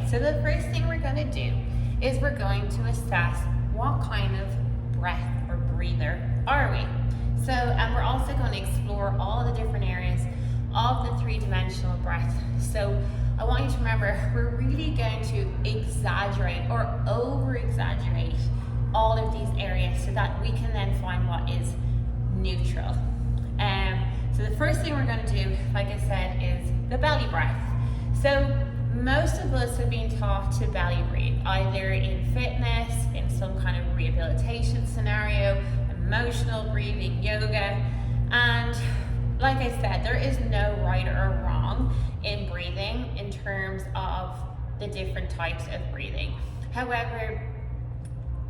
so the first thing we're going to do is we're going to assess what kind of breath or breather are we. So, and we're also going to explore all the different areas of the three-dimensional breath. So I want you to remember, we're really going to exaggerate or over-exaggerate all of these areas so that we can then find what is neutral. So the first thing we're going to do, like I said, is the belly breath. So most of us have been taught to belly breathe, either in fitness, in some kind of rehabilitation scenario, emotional breathing, yoga, and like I said, there is no right or wrong in breathing in terms of the different types of breathing. However,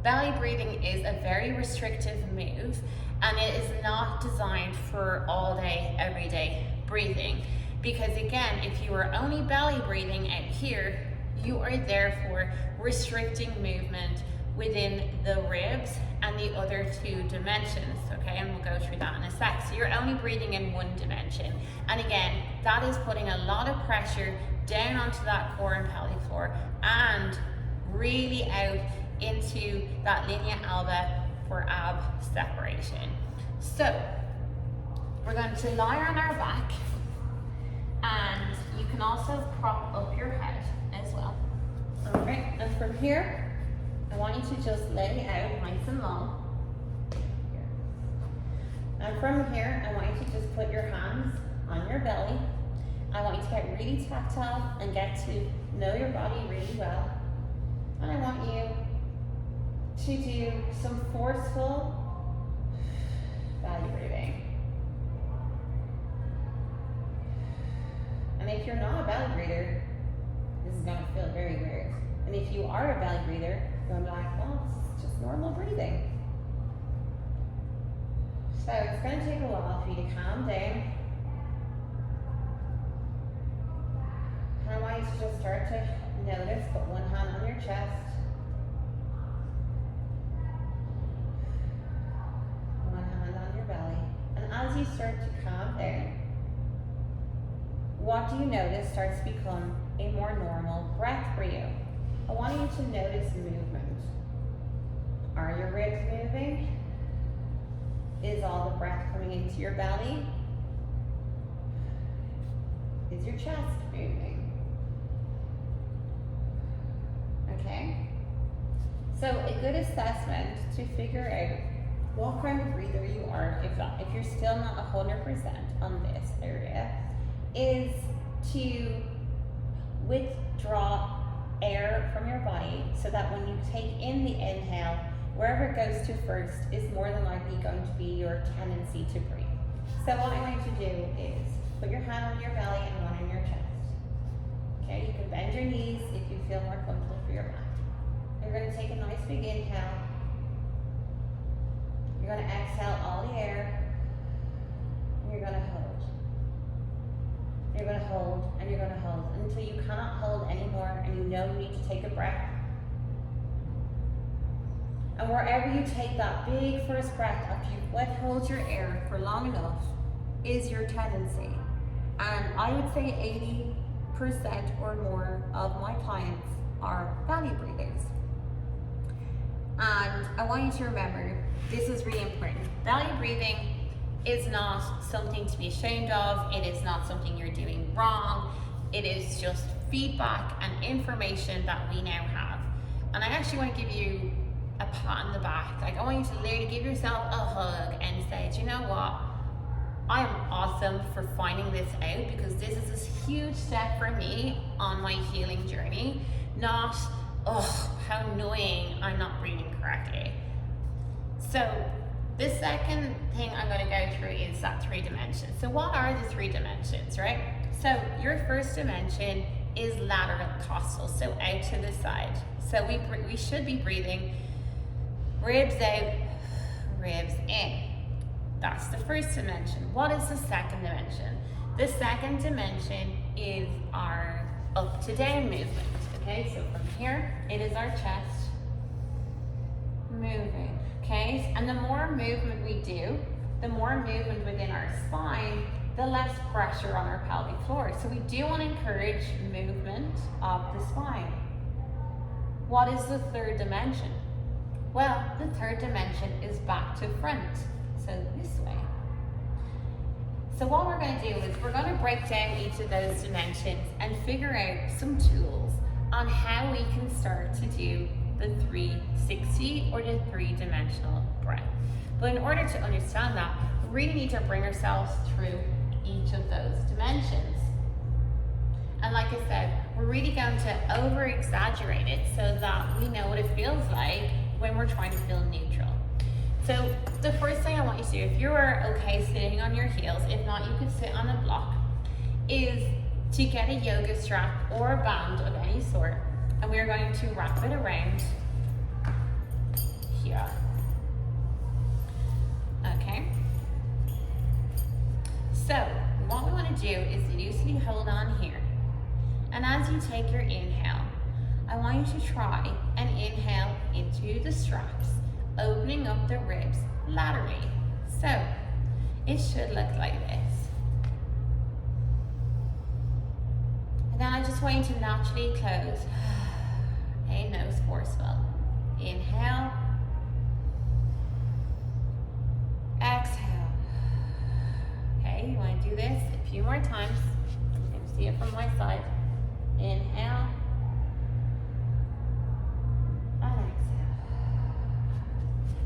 belly breathing is a very restrictive move, and it is not designed for all day, everyday breathing. Because again, if you are only belly breathing out here, you are therefore restricting movement within the ribs and the other two dimensions, okay? And we'll go through that in a sec. So you're only breathing in one dimension. And again, that is putting a lot of pressure down onto that core and pelvic floor and really out into that linea alba for ab separation. So we're going to lie on our back, and you can also prop up your head as well. All right, and from here, I want you to just lay out nice and long. And from here, I want you to just put your hands on your belly. I want you to get really tactile and get to know your body really well. And I want you to do some forceful belly breathing. And if you're not a belly breather, this is going to feel very weird. And if you are a belly breather, you're going to be like, well, it's just normal breathing. So it's going to take a while for you to calm down. And I want you to just start to notice, put one hand on your chest, one hand on your belly. And as you start to calm down, what do you notice starts to become a more normal breath for you? I want you to notice movement. Are your ribs moving? Is all the breath coming into your belly? Is your chest moving? Okay? So a good assessment to figure out what kind of breather you are, if you're still not 100% on this area, is to withdraw air from your body so that when you take in the inhale, wherever it goes to first is more than likely going to be your tendency to breathe. So what I want you to do is put your hand on your belly and one on your chest. Okay, you can bend your knees if you feel more comfortable for your back. You're going to take a nice big inhale. You're going to exhale all the air. And you're going to hold. You're going to hold, and you're going to hold until you cannot hold anymore and you know you need to take a breath. And wherever you take that big first breath after you've withheld your air for long enough is your tendency. And I would say 80% or more of my clients are belly breathers. And I want you to remember, this is really important. Belly breathing is not something to be ashamed of. It is not something you're doing wrong. It is just feedback and information that we now have. And I actually want to give you a pat on the back. Like, I want you to literally give yourself a hug and say, do you know what? I am awesome for finding this out, because this is this huge step for me on my healing journey. Not, oh, how annoying I'm not breathing correctly. So the second thing I'm going to go through is that 3 dimensions. So what are the 3 dimensions, right? So your first dimension is lateral costal, so out to the side. So we should be breathing ribs out, ribs in. That's the first dimension. What is the second dimension? The second dimension is our up to down movement. Okay, so from here, it is our chest moving. Okay, and the more movement we do, the more movement within our spine, the less pressure on our pelvic floor. So we do want to encourage movement of the spine. What is the third dimension? Well, the third dimension is back to front, so this way. So what we're going to do is we're going to break down each of those dimensions and figure out some tools on how we can start to do the 360 or the three-dimensional breath. But in order to understand that, we really need to bring ourselves through each of those dimensions. And like I said, we're really going to over-exaggerate it so that we know what it feels like when we're trying to feel neutral. So the first thing I want you to do, if you are okay sitting on your heels, if not you could sit on a block, is to get a yoga strap or a band of any sort, and we're going to wrap it around here. Okay? So what we want to do is loosely hold on here. And as you take your inhale, I want you to try and inhale into the straps, opening up the ribs laterally. So it should look like this. And then I just want you to naturally close. Okay, nose forceful. Inhale. Exhale. Okay, you want to do this a few more times. You can see it from my side. Inhale. And exhale.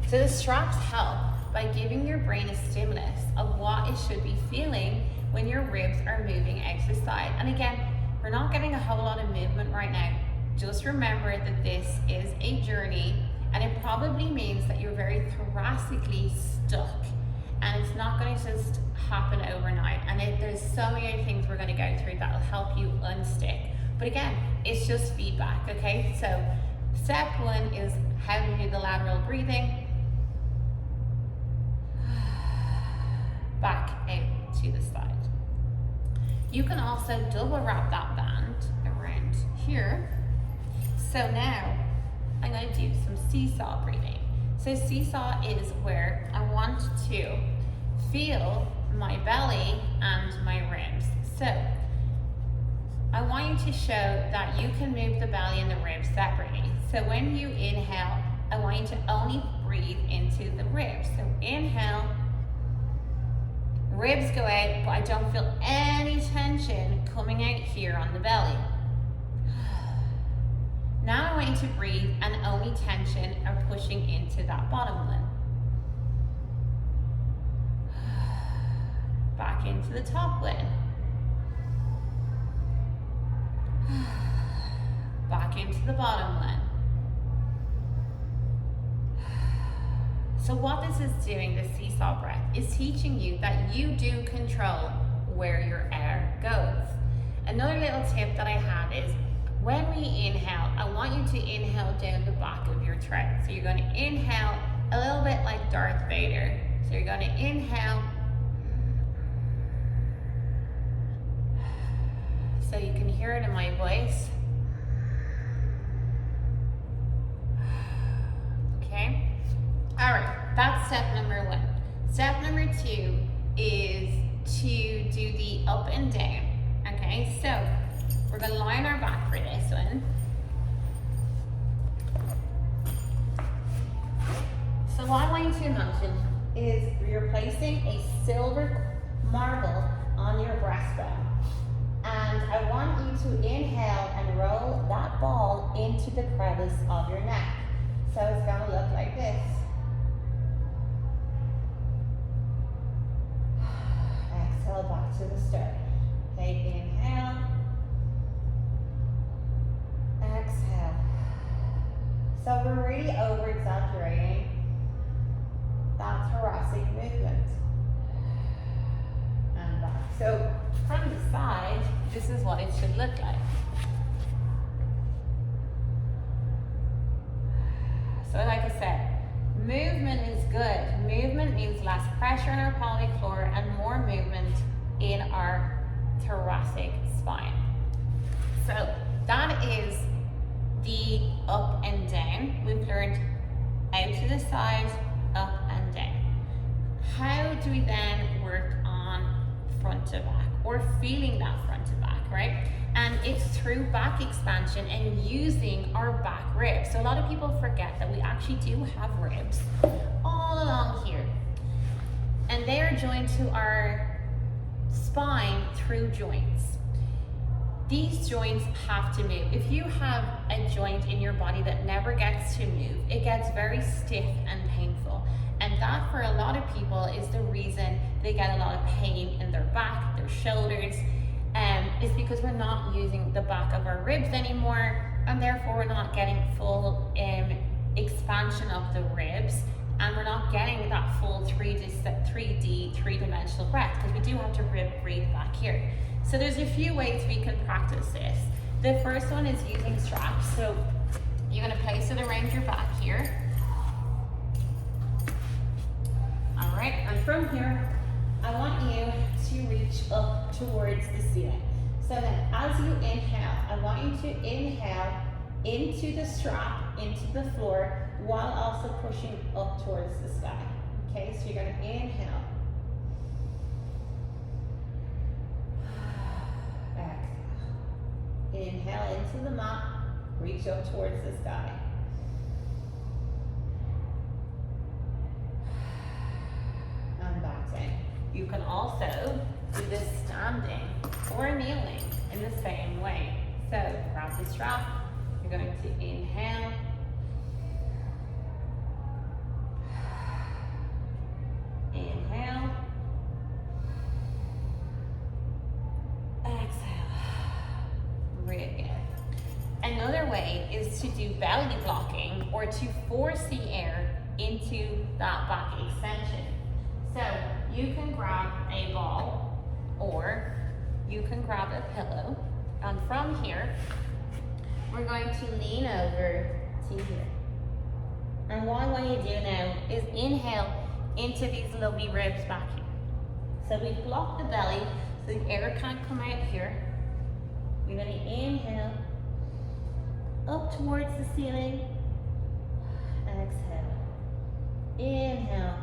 So the straps help by giving your brain a stimulus of what it should be feeling when your ribs are moving out to the side. And again, we're not getting a whole lot of movement right now. Just remember that this is a journey, and it probably means that you're very thoracically stuck, and it's not going to just happen overnight. And there's so many other things we're going to go through that will help you unstick. But again, it's just feedback, okay? So step one is how to do the lateral breathing. Back out to the side. You can also double wrap that band around here. So now I'm going to do some seesaw breathing. So seesaw is where I want to feel my belly and my ribs. So I want you to show that you can move the belly and the ribs separately. So when you inhale, I want you to only breathe into the ribs. So inhale, ribs go out, but I don't feel any tension coming out here on the belly. Now I want you to breathe and only tension are pushing into that bottom one. Back into the top one. Back into the bottom one. So what this is doing, the seesaw breath, is teaching you that you do control where your air goes. Another little tip that I have is when we inhale, I want you to inhale down the back of your throat. So you're going to inhale a little bit like Darth Vader. So you're going to inhale. So you can hear it in my voice. Okay? All right, that's step number one. Step number two is to do the up and down. Okay, so we're going to lie on our back for this one. So what I want you to imagine is you're placing a silver marble on your breastbone. And I want you to inhale and roll that ball into the crevice of your neck. So it's going to look like this. Exhale back to the start. Okay, inhale. Exhale. So we're really over-exaggerating that thoracic movement. And back. So from the side, this is what it should look like. So like I said, movement is good. Movement means less pressure on our pelvic floor and more movement in our thoracic spine. So that is the up and down. We've learned out to the side, up and down. How do we then work on front to back, or feeling that front to back, right? And it's through back expansion and using our back ribs. So a lot of people forget that we actually do have ribs all along here. And they are joined to our spine through joints. These joints have to move. If you have a joint in your body that never gets to move, it gets very stiff and painful. And that, for a lot of people, is the reason they get a lot of pain in their back, their shoulders, is because we're not using the back of our ribs anymore, and therefore we're not getting full expansion of the ribs, and we're not getting that full 3D, three-dimensional breath, because we do have to breathe back here. So there's a few ways we can practice this. The first one is using straps. So you're going to place it around your back here. All right, and from here, I want you to reach up towards the ceiling. So then as you inhale, I want you to inhale into the strap, into the floor, while also pushing up towards the sky. Okay, so you're going to inhale. Exhale. Inhale into the mat, reach up towards the sky. And back down. You can also do this standing or kneeling in the same way. So grab the strap, you're going to inhale. Inhale. Exhale. Really good. Another way is to do belly blocking, or to force the air into that back extension. So you can grab a ball, or you can grab a pillow, and from here, we're going to lean over to here. And what I want you to do now is inhale into these lovely ribs back here. So we block the belly so the air can't come out here. We're going to inhale up towards the ceiling. Exhale. Inhale.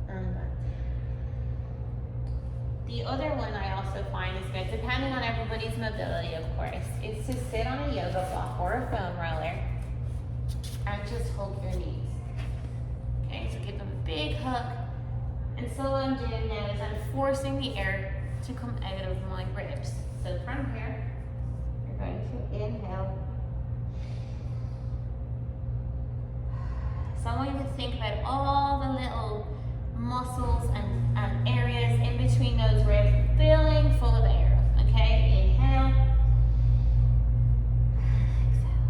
And back. The other one I also find is good, depending on everybody's mobility, of course, is to sit on a yoga block or a foam roller and just hug your knees. Okay, so give them a big hug. And so what I'm doing now is I'm forcing the air to come out of my ribs. So from here, you're going to inhale. So I want you to think about all the little muscles and areas in between those ribs filling full of air. Okay, inhale. Exhale.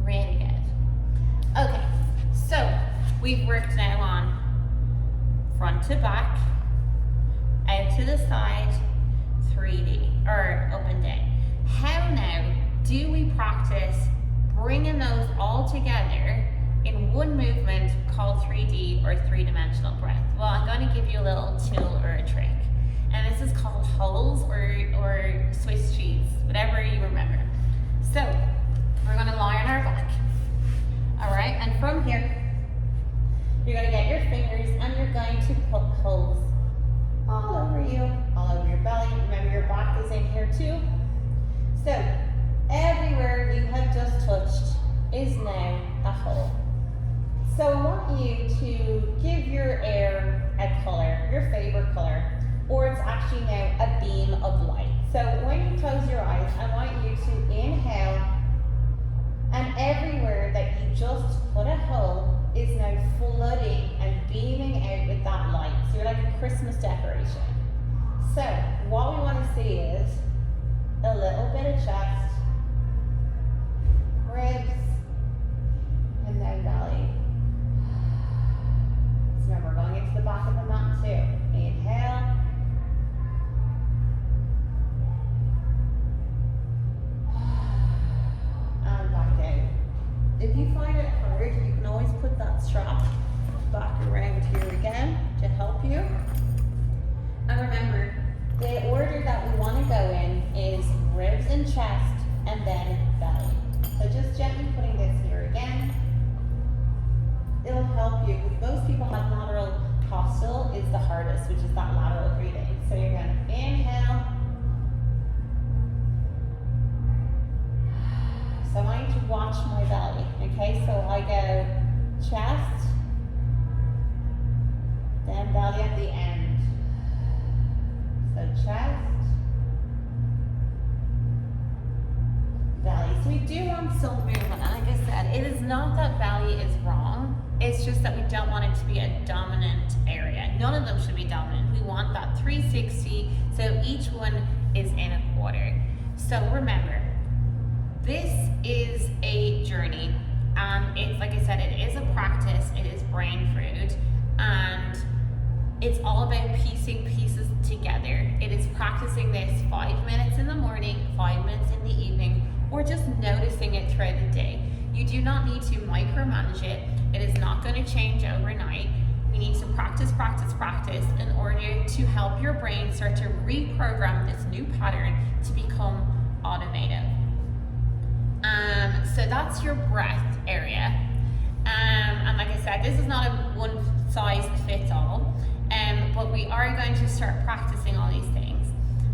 Really good. Okay, so we've worked now on front to back, out to the side, 3D, or up and down. How now do we practice bringing those all together in one movement called 3D or three-dimensional breath? Well, I'm going to give you a little tool or a trick. And this is called holes or Swiss cheese, whatever you remember. So, we're going to lie on our back. Alright, and from here, you're going to get your fingers and you're going to put holes all over you, all over your belly. Remember, your back is in here too. So, everywhere you have just touched is now a hole. So I want you to give your air a color, your favorite color, or it's actually now a beam of light. So when you close your eyes, I want you to inhale, and everywhere that you just put a hole is now flooding and beaming out with that light. So you're like a Christmas decoration. So what we want to see is a little bit of chest, ribs, and then belly. Remember, going into the back of the mat too. Inhale. And back down. If you find it hard, you can always put that strap back around here again to help you. And remember, the order that we want to go in is ribs and chest and then belly. So just gently putting this here again. It'll help you, because most people have lateral costal is the hardest, which is that lateral breathing. So you're chest, then belly at the end. So chest, belly. So we do want some movement, and like I said, it is not that belly is wrong. It's just that we don't want it to be a dominant area. None of them should be dominant. We want that 360, so each one is in a quarter. So remember, this is a journey, and it's like I said, it is a practice, it is brain food, and it's all about piecing pieces together. It is practicing this 5 minutes in the morning, 5 minutes in the evening, or just noticing it throughout the day. You do not need to micromanage it. It is not going to change overnight. We need to practice, practice, practice in order to help your brain start to reprogram this new pattern to become automated. So that's your breath area. And like I said, this is not a one size fits all, but we are going to start practicing all these things.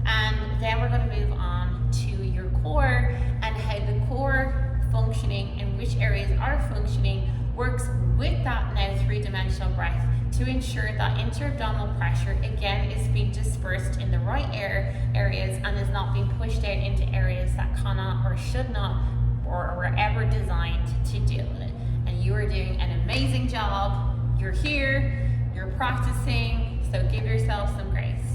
And then we're going to move on to your core and how the core functioning and which areas are functioning works with that now three-dimensional breath to ensure that inter-abdominal pressure again is being dispersed in the right areas and is not being pushed out into areas that cannot or should not or were ever designed to deal with it. And you are doing an amazing job. You're here, you're practicing, so give yourself some grace.